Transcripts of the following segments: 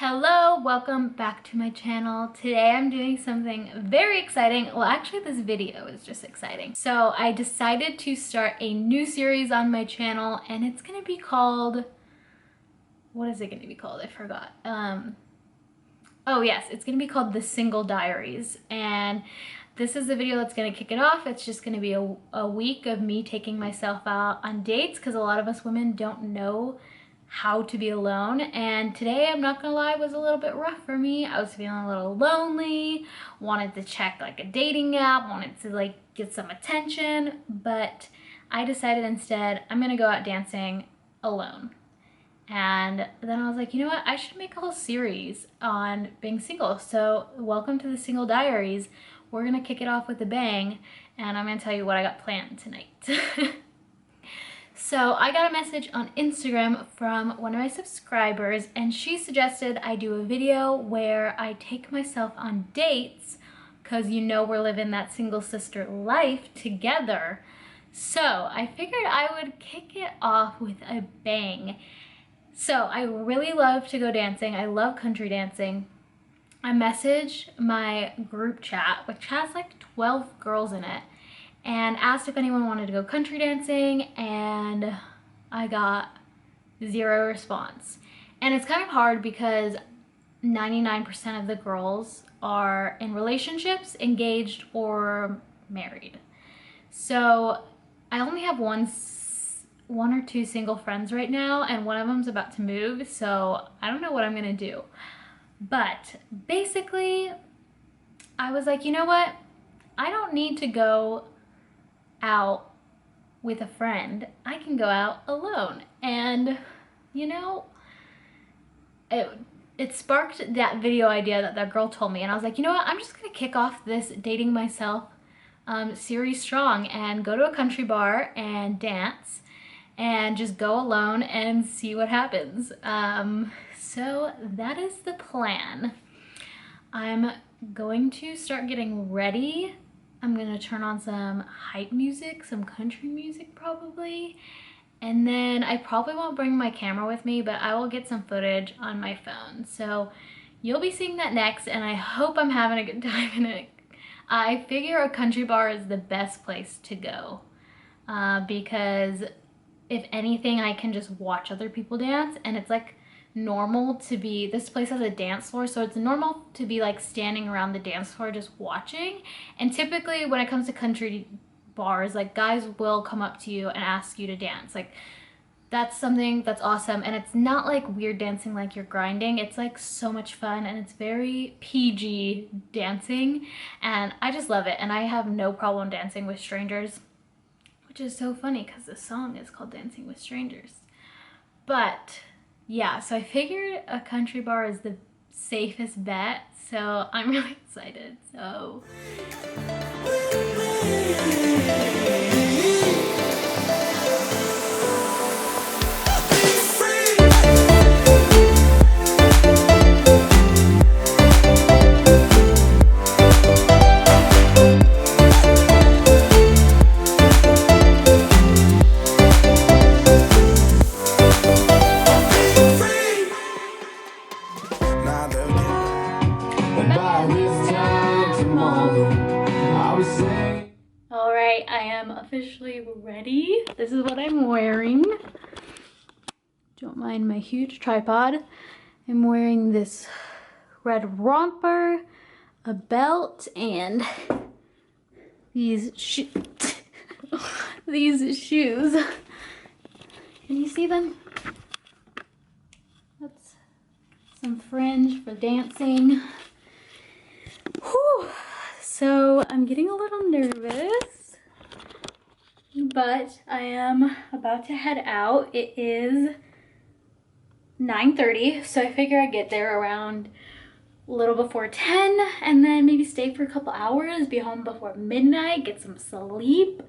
Hello, welcome back to my channel. Today I'm doing something very exciting. Well, actually this video is just exciting. So I decided to start a new series on my channel and it's gonna be called, what is it gonna be called? I forgot. Oh yes, it's gonna be called the Single Diaries. And this is the video that's gonna kick it off. It's just gonna be a week of me taking myself out on dates because a lot of us women don't know how to be alone, and today, I'm not gonna lie, was a little bit rough for me. I was feeling a little lonely, wanted to check like a dating app, wanted to like get some attention, but I decided instead I'm gonna go out dancing alone. And then I was like, you know what, I should make a whole series on being single. So welcome to the Single Diaries. We're gonna kick it off with a bang, and I'm gonna tell you what I got planned tonight. So I got a message on Instagram from one of my subscribers and she suggested I do a video where I take myself on dates because you know we're living that single sister life together. So I figured I would kick it off with a bang. So I really love to go dancing. I love country dancing. I messaged my group chat, which has like 12 girls in it, and asked if anyone wanted to go country dancing, and I got zero response. And it's kind of hard because 99% of the girls are in relationships, engaged, or married. So I only have one or two single friends right now, and one of them's about to move, so I don't know what I'm gonna do. But basically, I was like, you know what? I don't need to go out with a friend. I can go out alone. And you know, it sparked that video idea that that girl told me, and I was like, you know what, I'm just gonna kick off this dating myself series strong and go to a country bar and dance and just go alone and see what happens. So that is the plan. I'm going to start getting ready. I'm gonna turn on some hype music, some country music probably. And then I probably won't bring my camera with me, but I will get some footage on my phone. So you'll be seeing that next, and I hope I'm having a good time in it. I figure a country bar is the best place to go because if anything, I can just watch other people dance, and it's like normal to be, this place has a dance floor, so it's normal to be like standing around the dance floor just watching. And typically when it comes to country bars, like guys will come up to you and ask you to dance. Like that's something that's awesome, and it's not like weird dancing like you're grinding. It's like so much fun, and it's very PG dancing, and I just love it. And I have no problem dancing with strangers, which is so funny because the song is called Dancing with Strangers. But yeah, so I figured a country bar is the safest bet, so I'm really excited. So alright, I am officially ready. This is what I'm wearing. Don't mind my huge tripod. I'm wearing this red romper, a belt, and these these shoes. Can you see them? That's some fringe for dancing. Whew. So I'm getting a little nervous, but I am about to head out. It is 9:30, so I figure I'd get there around a little before 10 and then maybe stay for a couple hours, be home before midnight, get some sleep,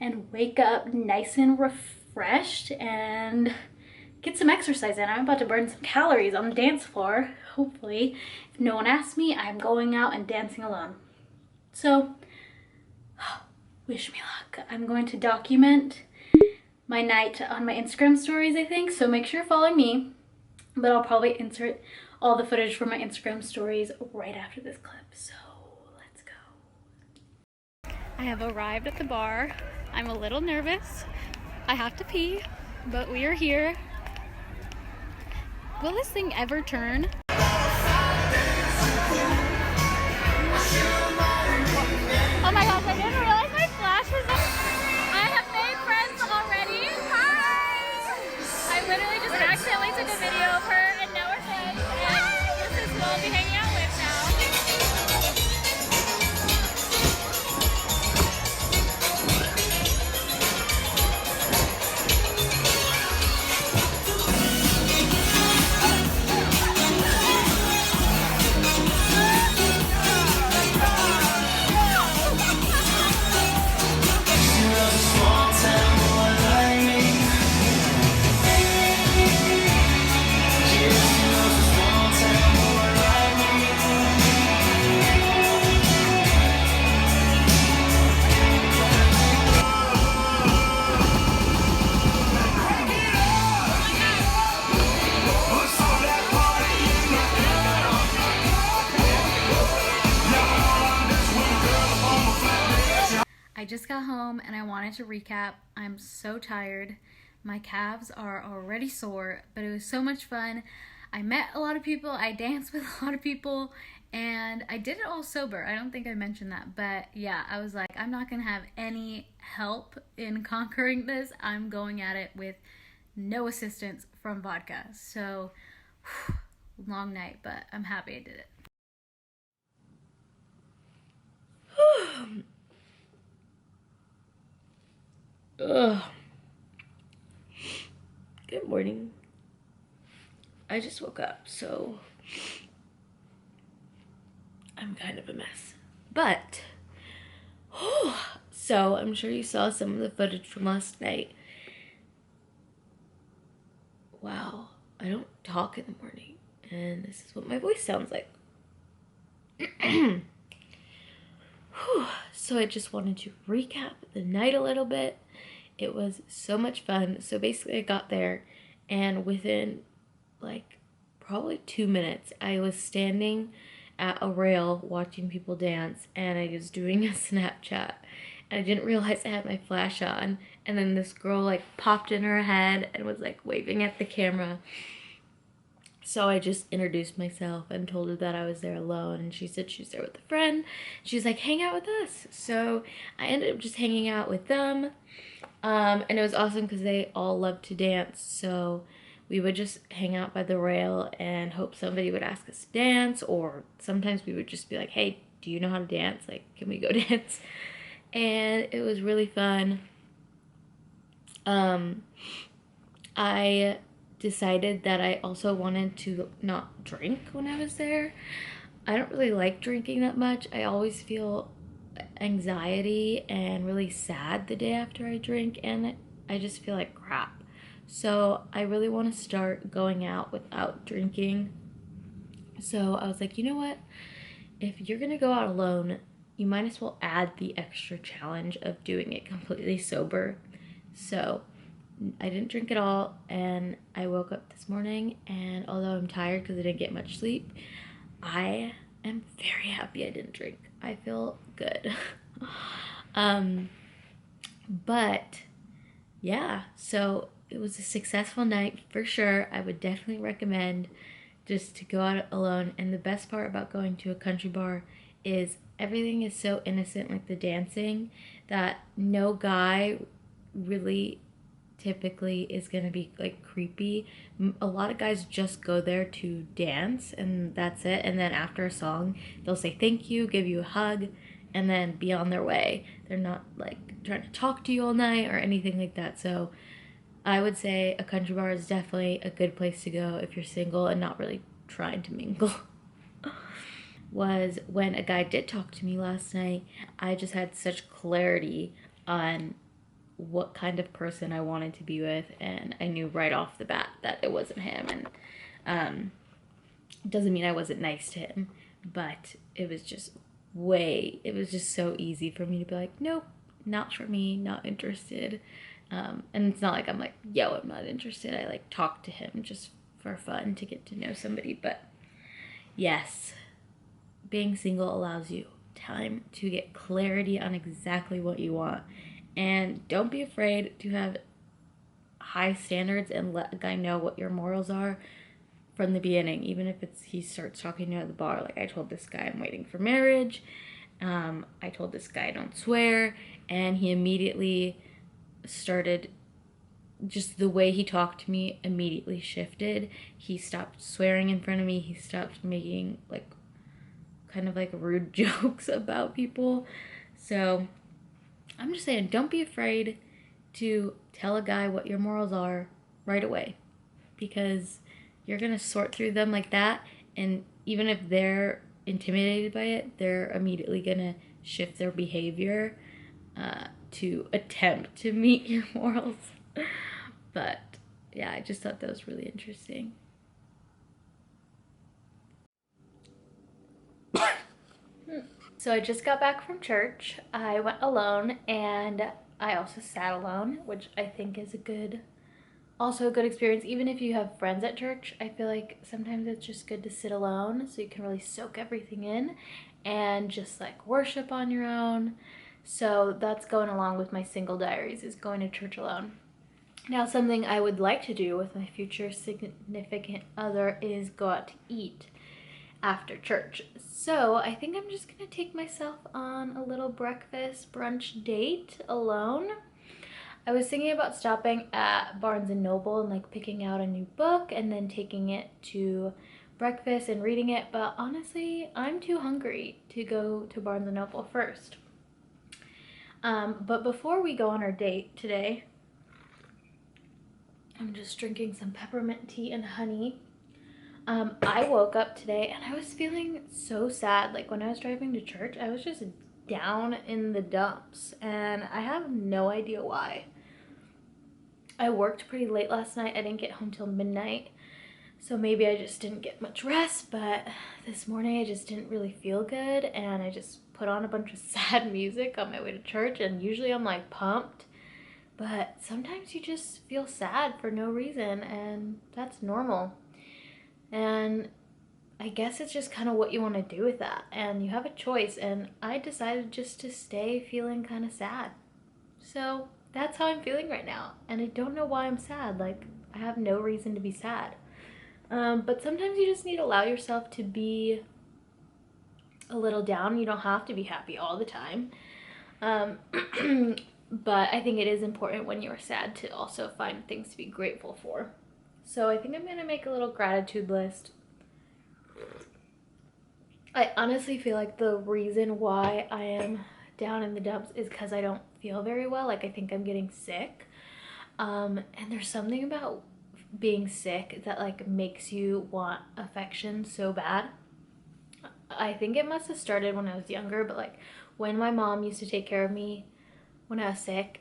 and wake up nice and refreshed and get some exercise in. I'm about to burn some calories on the dance floor, hopefully. If no one asks me, I'm going out and dancing alone. So, wish me luck. I'm going to document my night on my Instagram stories, I think, so make sure you're following me. But I'll probably insert all the footage for my Instagram stories right after this clip. So let's go. I have arrived at the bar. I'm a little nervous. I have to pee, but we are here. Will this thing ever turn? Oh my gosh, I didn't realize my flash was on. I have made friends already. Hi! I literally just accidentally took a video of her and now we're friends. And this is who I'll be hanging out with now. I just got home and I wanted to recap. I'm so tired. My calves are already sore, but it was so much fun. I met a lot of people, I danced with a lot of people, and I did it all sober. I don't think I mentioned that, but yeah, I was like, I'm not gonna have any help in conquering this. I'm going at it with no assistance from vodka. So, long night, but I'm happy I did it. Ugh. Good morning. I just woke up, so I'm kind of a mess. But, so I'm sure you saw some of the footage from last night. Wow, I don't talk in the morning, and this is what my voice sounds like. So I just wanted to recap the night a little bit. It was so much fun. So basically I got there and within like probably 2 minutes I was standing at a rail watching people dance and I was doing a Snapchat and I didn't realize I had my flash on, and then this girl like popped in her head and was like waving at the camera. So I just introduced myself and told her that I was there alone, and she said she was there with a friend. She's like, hang out with us. So I ended up just hanging out with them. And it was awesome because they all love to dance. So we would just hang out by the rail and hope somebody would ask us to dance, or sometimes we would just be like, hey, do you know how to dance? Like, can we go dance? And it was really fun. I decided that I also wanted to not drink when I was there. I don't really like drinking that much. I always feel anxiety and really sad the day after I drink, and I just feel like crap. So I really want to start going out without drinking. So I was like, you know what? If you're gonna go out alone, you might as well add the extra challenge of doing it completely sober. So I didn't drink at all, and I woke up this morning, and although I'm tired because I didn't get much sleep, I am very happy I didn't drink. I feel good. But yeah, so it was a successful night for sure. I would definitely recommend just to go out alone. And the best part about going to a country bar is everything is so innocent, like the dancing, that no guy really typically is going to be like creepy. A lot of guys just go there to dance and that's it, and then after a song they'll say thank you, give you a hug, and then be on their way. They're not like trying to talk to you all night or anything like that. So I would say a country bar is definitely a good place to go if you're single and not really trying to mingle. Was when a guy did talk to me last night, I just had such clarity on what kind of person I wanted to be with, and I knew right off the bat that it wasn't him. And doesn't mean I wasn't nice to him, but it was just so easy for me to be like, nope, not for me, not interested. And it's not like I'm like, yo, I'm not interested. I like talk to him just for fun to get to know somebody. But yes, being single allows you time to get clarity on exactly what you want. And don't be afraid to have high standards and let a guy know what your morals are from the beginning, even if it's he starts talking to you at the bar. Like I told this guy I'm waiting for marriage. I told this guy I don't swear, and he immediately started, just the way he talked to me immediately shifted. He stopped swearing in front of me. He stopped making like kind of like rude jokes about people. So I'm just saying, don't be afraid to tell a guy what your morals are right away, because you're gonna sort through them like that, and even if they're intimidated by it, they're immediately gonna shift their behavior to attempt to meet your morals. But yeah, I just thought that was really interesting. So I just got back from church. I went alone, and I also sat alone, which I think is also a good experience. Even if you have friends at church, I feel like sometimes it's just good to sit alone so you can really soak everything in and just like worship on your own. So that's going along with my Single Diaries, is going to church alone. Now, something I would like to do with my future significant other is go out to eat after church. So I think I'm just gonna take myself on a little breakfast brunch date alone. I was thinking about stopping at Barnes and Noble and like picking out a new book and then taking it to breakfast and reading it, but honestly, I'm too hungry to go to Barnes and Noble first. But before we go on our date today, I'm just drinking some peppermint tea and honey. I woke up today and I was feeling so sad. Like when I was driving to church, I was just down in the dumps, and I have no idea why. I worked pretty late last night. I didn't get home till midnight, so maybe I just didn't get much rest, but this morning I just didn't really feel good, and I just put on a bunch of sad music on my way to church, and usually I'm like pumped, but sometimes you just feel sad for no reason, and that's normal. And I guess it's just kind of what you want to do with that, and you have a choice, and I decided just to stay feeling kind of sad. So that's how I'm feeling right now, and I don't know why I'm sad. Like, I have no reason to be sad. But sometimes you just need to allow yourself to be a little down. You don't have to be happy all the time. Um, but I think it is important when you're sad to also find things to be grateful for. So I think I'm gonna make a little gratitude list. I honestly feel like the reason why I am down in the dumps is because I don't feel very well. Like, I think I'm getting sick. And there's something about being sick that like makes you want affection so bad. I think it must have started when I was younger, but like when my mom used to take care of me when I was sick,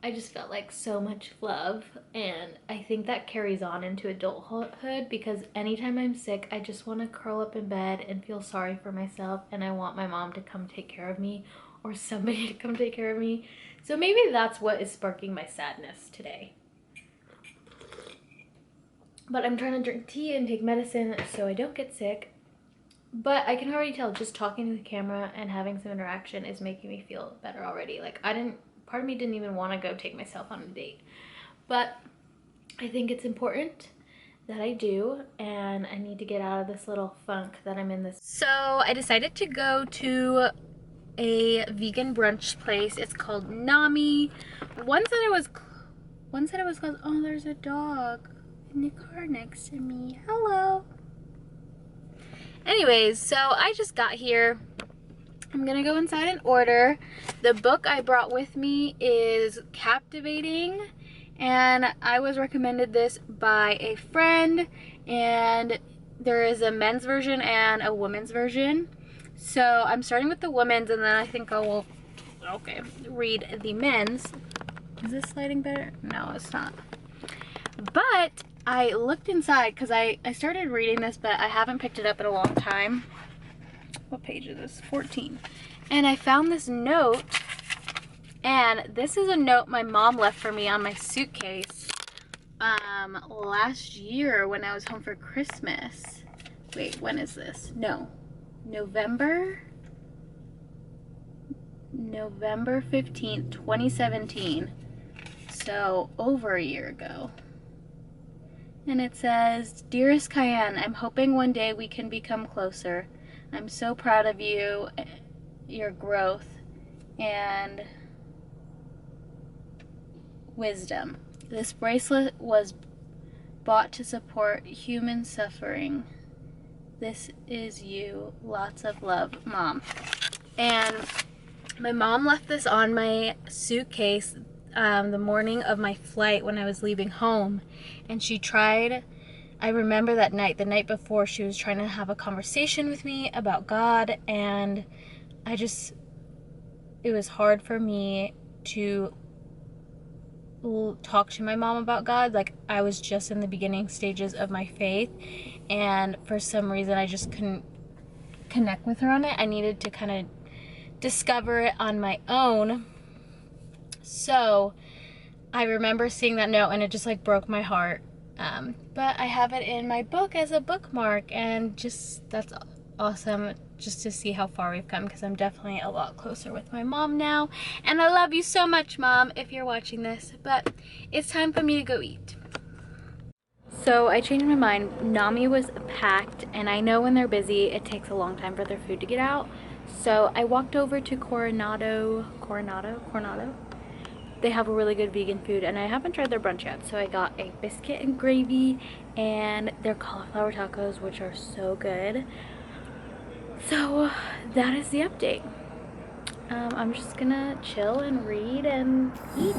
I just felt like so much love, and I think that carries on into adulthood, because anytime I'm sick, I just want to curl up in bed and feel sorry for myself, and I want my mom to come take care of me or somebody to come take care of me. So maybe that's what is sparking my sadness today. But I'm trying to drink tea and take medicine so I don't get sick. But I can already tell just talking to the camera and having some interaction is making me feel better already. Like, part of me didn't even want to go take myself on a date. But I think it's important that I do, and I need to get out of this little funk that I'm in this. So I decided to go to a vegan brunch place. It's called Nami. One said it was called, oh, there's a dog in the car next to me. Hello. Anyways, so I just got here. I'm gonna go inside and order. The book I brought with me is Captivating, and I was recommended this by a friend, and there is a men's version and a women's version. So I'm starting with the women's, and then I think I will, okay, read the men's. Is this lighting better? No, it's not. But I looked inside because I started reading this, but I haven't picked it up in a long time. What page is this? 14. And I found this note, and this is a note my mom left for me on my suitcase last year when I was home for Christmas. wait, when is this? No, November 15th, 2017. So over a year ago. And it says, "Dearest Kian, I'm hoping one day we can become closer. I'm so proud of you, your growth, and wisdom. This bracelet was bought to support human suffering. This is you. Lots of love, Mom." And my mom left this on my suitcase the morning of my flight when I was leaving home. And she tried, I remember that night, the night before, she was trying to have a conversation with me about God. And it was hard for me to talk to my mom about God. Like, I was just in the beginning stages of my faith. And for some reason, I just couldn't connect with her on it. I needed to kind of discover it on my own. So I remember seeing that note and it just like broke my heart. But I have it in my book as a bookmark, and just that's awesome just to see how far we've come, because I'm definitely a lot closer with my mom now. And I love you so much, Mom, if you're watching this. But it's time for me to go eat. So I changed my mind. Nami was packed, and I know when they're busy it takes a long time for their food to get out. So I walked over to Coronado. They have a really good vegan food, and I haven't tried their brunch yet. So I got a biscuit and gravy and their cauliflower tacos, which are so good. So that is the update. I'm just gonna chill and read and eat.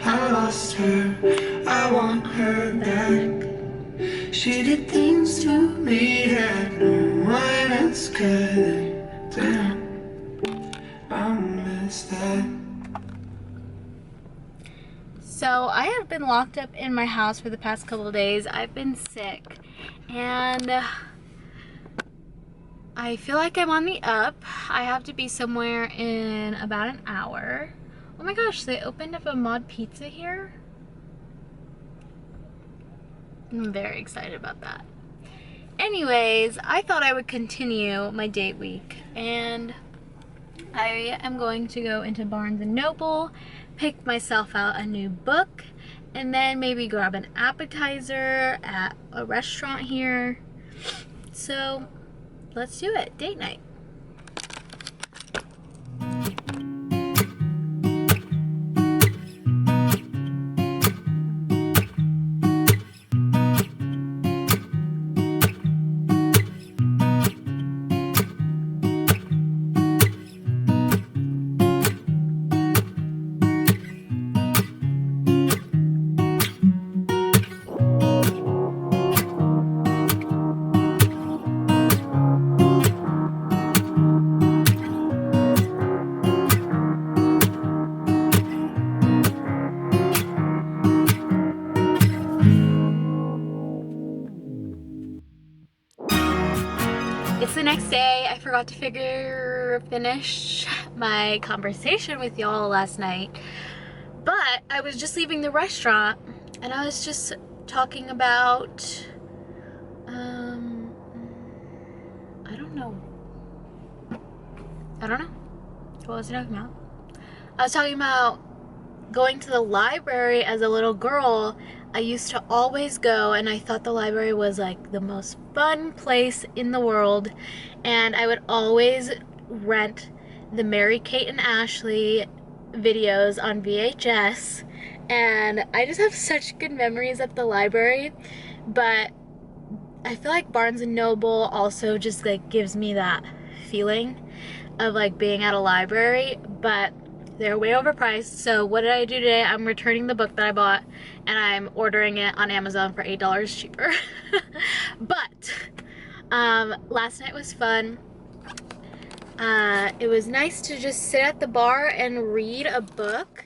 I lost her, I want her back. She did things to me that no one else could. Damn, I miss that. So I have been locked up in my house for the past couple of days. I've been sick, and I feel like I'm on the up. I have to be somewhere in about an hour. Oh my gosh, they opened up a mod pizza here. I'm very excited about that. Anyways, I thought I would continue my date week, and I am going to go into Barnes & Noble, pick myself out a new book, and then maybe grab an appetizer at a restaurant here. So let's do it. Date night. It's the next day. I forgot to finish my conversation with y'all last night, but I was just leaving the restaurant and I was just talking about I don't know. What was I talking about? I was talking about going to the library as a little girl. I used to always go, and I thought the library was like the most fun place in the world, and I would always rent the Mary Kate and Ashley videos on VHS, and I just have such good memories at the library. But I feel like Barnes & Noble also just like gives me that feeling of like being at a library, but they're way overpriced. So what did I do today? I'm returning the book that I bought, and I'm ordering it on Amazon for $8 cheaper. But last night was fun. It was nice to just sit at the bar and read a book.